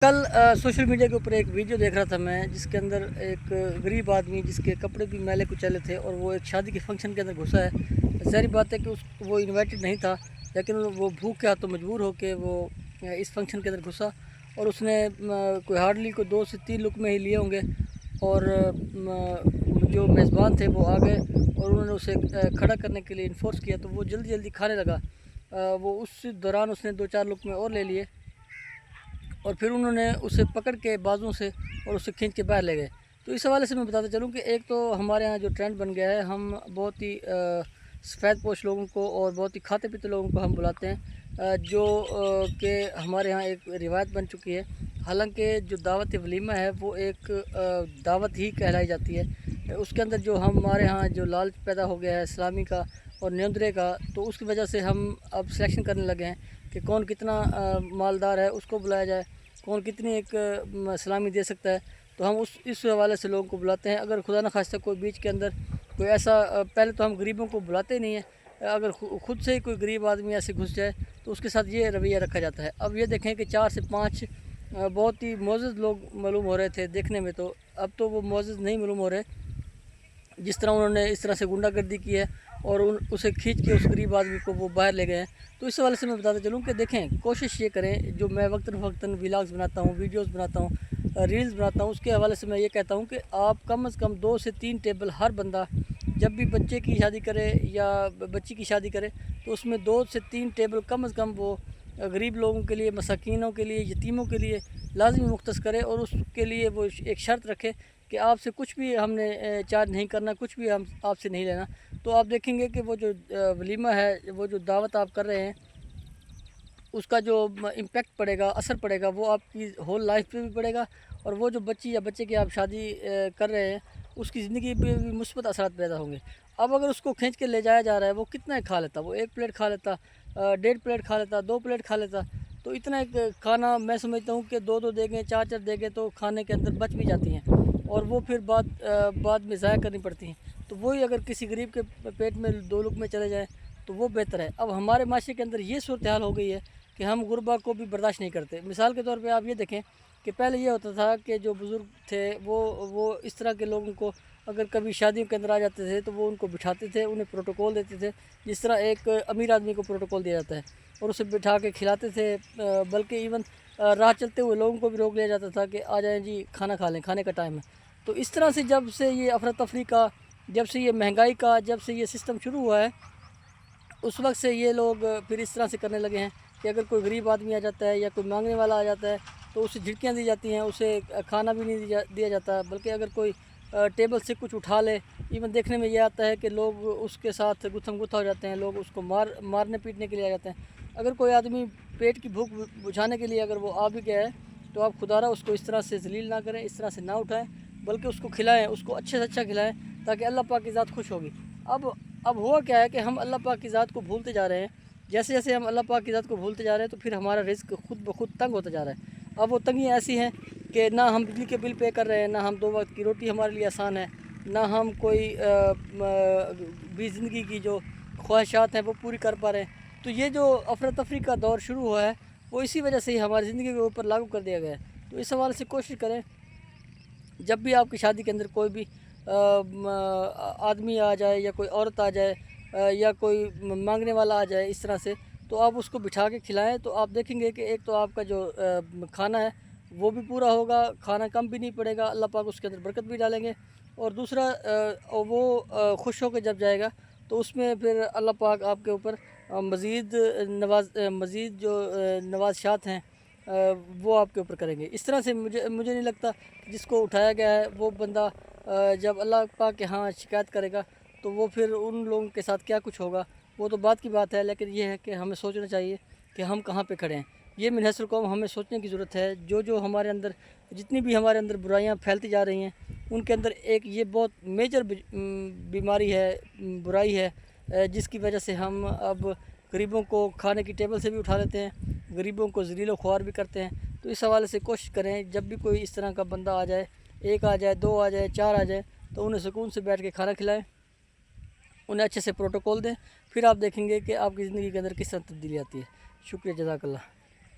कल social media के ऊपर एक वीडियो देख रहा था मैं, जिसके अंदर एक गरीब आदमी जिसके कपड़े भी मैले कुचैले थे और वो एक शादी के फंक्शन के अंदर घुसा है। ज़ाहिर बात है कि वो इनवाइटेड नहीं था, लेकिन वो भूख के हाथों मजबूर होकर वो इस फंक्शन के अंदर घुसा और उसने कोई हार्डली को 2 से 3 लुक़मे ही लिए होंगे। और जो मेज़बान थे वो आ गए और उन्होंने उसे खड़ा करने के लिए इन्फोर्स किया, तो वो जल्दी जल्दी खाने लगा। वो उस दौरान उसने 2-4 लुक़मे और ले लिए और फिर उन्होंने उसे पकड़ के बाजुओं से और उसे खींच के बाहर ले गए। तो इस हवाले से मैं बताता चलूँ कि एक तो हमारे यहाँ जो ट्रेंड बन गया है, हम बहुत ही सफ़ेद पोश लोगों को और बहुत ही खाते पीते लोगों को हम बुलाते हैं, जो कि हमारे यहाँ एक रिवायत बन चुकी है। हालांकि जो दावत वलीमा है वो एक दावत ही कहलाई जाती है। उसके अंदर जो हमारे यहाँ जो लालच पैदा हो गया है इस्लामी का और न्योंदरे का, तो उसकी वजह से हम अब सिलेक्शन करने लगे हैं कि कौन कितना मालदार है उसको बुलाया जाए, कौन कितनी एक सलामी दे सकता है। तो हम इस हवाले से लोगों को बुलाते हैं। अगर खुदा न खास्ता कोई बीच के अंदर कोई ऐसा पहले तो हम गरीबों को बुलाते ही नहीं हैं। अगर खुद से ही कोई गरीब आदमी ऐसे घुस जाए तो उसके साथ ये रवैया रखा जाता है। अब ये देखें कि 4 से 5 बहुत ही मोअज़्ज़ज़ लोग मालूम हो रहे थे देखने में, तो अब तो वो मोअज़्ज़ज़ नहीं मालूम हो रहे। जिस तरह उन्होंने इस तरह से गुंडागर्दी की है और उसे खींच के उस गरीब आदमी को वो बाहर ले गए हैं। तो इस हवाले से मैं बताता चलूँ कि देखें, कोशिश ये करें, जो मैं वक्तन फ़वक्तन व्लॉग्स बनाता हूँ, वीडियोस बनाता हूँ, रील्स बनाता हूँ, उसके हवाले से मैं ये कहता हूँ कि आप कम से कम 2 से 3 टेबल हर बंदा जब भी बच्चे की शादी करे या बच्ची की शादी करे तो उसमें 2 से 3 टेबल कम से कम वो गरीब लोगों के लिए, मसाकीनों के लिए, यतीमों के लिए लाजमी मुख्तस करे। और उसके लिए वो एक शर्त रखे कि आपसे कुछ भी हमने चार्ज नहीं करना, कुछ भी हम आपसे नहीं लेना। तो आप देखेंगे कि वो जो वलीमा है, वो जो दावत आप कर रहे हैं, उसका जो इम्पेक्ट पड़ेगा, असर पड़ेगा, वो आपकी होल लाइफ पे भी पड़ेगा। और वो जो बच्ची या बच्चे की आप शादी कर रहे हैं, उसकी ज़िंदगी पे भी मुस्बत असरात पैदा होंगे। अब अगर उसको खींच के ले जाया जा रहा है, वो कितना खा लेता, वो 1 प्लेट खा लेता, 1.5 प्लेट खा लेता, 2 प्लेट खा लेता। तो इतना एक खाना मैं समझता हूँ कि 2-2 देंगे, 4-4 देंगे तो खाने के अंदर बच भी जाती हैं और वो फिर बाद में ज़ाया करनी पड़ती हैं। तो वही अगर किसी गरीब के पेट में 2 लुक़मे चले जाएँ तो वो बेहतर है। अब हमारे माशरे के अंदर ये सूरत हाल हो गई है कि हम गुरबा को भी बर्दाश्त नहीं करते। मिसाल के तौर पे आप ये देखें कि पहले ये होता था कि जो बुज़ुर्ग थे वो इस तरह के लोगों को अगर कभी शादियों के अंदर आ जाते थे तो वो उनको बिठाते थे, उन्हें प्रोटोकॉल देते थे, जिस तरह एक अमीर आदमी को प्रोटोकॉल दिया जाता है, और उसे बिठा के खिलाते थे। बल्कि इवन राह चलते हुए लोगों को भी रोक लिया जाता था कि आ जाएँ जी, खाना खा लें, खाने का टाइम है। तो इस तरह से जब से ये अफरा तफरी का, जब से ये महंगाई का, जब से ये सिस्टम शुरू हुआ है, उस वक्त से ये लोग फिर इस तरह से करने लगे हैं कि अगर कोई गरीब आदमी आ जाता है या कोई मांगने वाला आ जाता है तो उसे झिड़कियाँ दी जाती हैं, उसे खाना भी नहीं दिया जाता। बल्कि अगर कोई टेबल से कुछ उठा ले, इवन देखने में ये आता है कि लोग उसके साथ गुत्थम गुत्था हो जाते हैं, लोग उसको मारने पीटने के लिए आ जाते हैं। अगर कोई आदमी पेट की भूख बुझाने के लिए अगर वो आ भी गया है तो आप खुदारा उसको इस तरह से जलील ना करें, इस तरह से ना उठाएं, बल्कि उसको खिलाएं, उसको अच्छे से अच्छा खिलाएं, ताकि अल्लाह पाक की ज़ात खुश होगी। अब हुआ क्या है कि हम अल्लाह पाक की ज़ात को भूलते जा रहे हैं। जैसे जैसे हम अल्लाह पाक की ज़ात को भूलते जा रहे हैं तो फिर हमारा रिज़्क खुद ब खुद तंग होता जा रहा है। अब वो तंगी ऐसी है कि ना हम बिजली के बिल पे कर रहे हैं, ना हम 2 वक्त की रोटी हमारे लिए आसान है, ना हम कोई भी ज़िंदगी की जो ख्वाहिशात हैं वो पूरी कर पा रहे हैं। तो ये जो अफरा तफरी का दौर शुरू हुआ है वो इसी वजह से ही हमारी ज़िंदगी के ऊपर लागू कर दिया गया है। तो इस हवाले से कोशिश करें, जब भी आपकी शादी के अंदर कोई भी आदमी आ जाए या कोई औरत आ जाए या कोई मांगने वाला आ जाए इस तरह से, तो आप उसको बिठा के खिलाएं। तो आप देखेंगे कि एक तो आपका जो खाना है वो भी पूरा होगा, खाना कम भी नहीं पड़ेगा, अल्लाह पाक उसके अंदर बरकत भी डालेंगे। और दूसरा वो खुश होकर जब जाएगा तो उसमें फिर अल्लाह पाक आपके ऊपर मज़ीद जो नवाज़शात हैं वो आपके ऊपर करेंगे। इस तरह से मुझे नहीं लगता कि जिसको उठाया गया है वो बंदा जब अल्लाह पाक के यहाँ शिकायत करेगा तो वो फिर उन लोगों के साथ क्या कुछ होगा वो तो बात की बात है। लेकिन ये है कि हमें सोचना चाहिए कि हम कहाँ पे खड़े हैं। ये मिन हस्र कौम हमें सोचने की ज़रूरत है। जो हमारे अंदर जितनी भी हमारे अंदर बुराइयाँ फैलती जा रही हैं, उनके अंदर एक ये बहुत मेजर बीमारी है, बुराई है, जिसकी वजह से हम अब गरीबों को खाने की टेबल से भी उठा लेते हैं, गरीबों को ज़लील व ख्वार भी करते हैं। तो इस हवाले से कोशिश करें, जब भी कोई इस तरह का बंदा आ जाए, 1 आ जाए, 2 आ जाए, 4 आ जाए, तो उन्हें सुकून से बैठ के खाना खिलाएं, उन्हें अच्छे से प्रोटोकॉल दें। फिर आप देखेंगे कि आपकी ज़िंदगी के अंदर किस तरह तब्दीली आती है। शुक्रिया, जज़ाकल्लाह।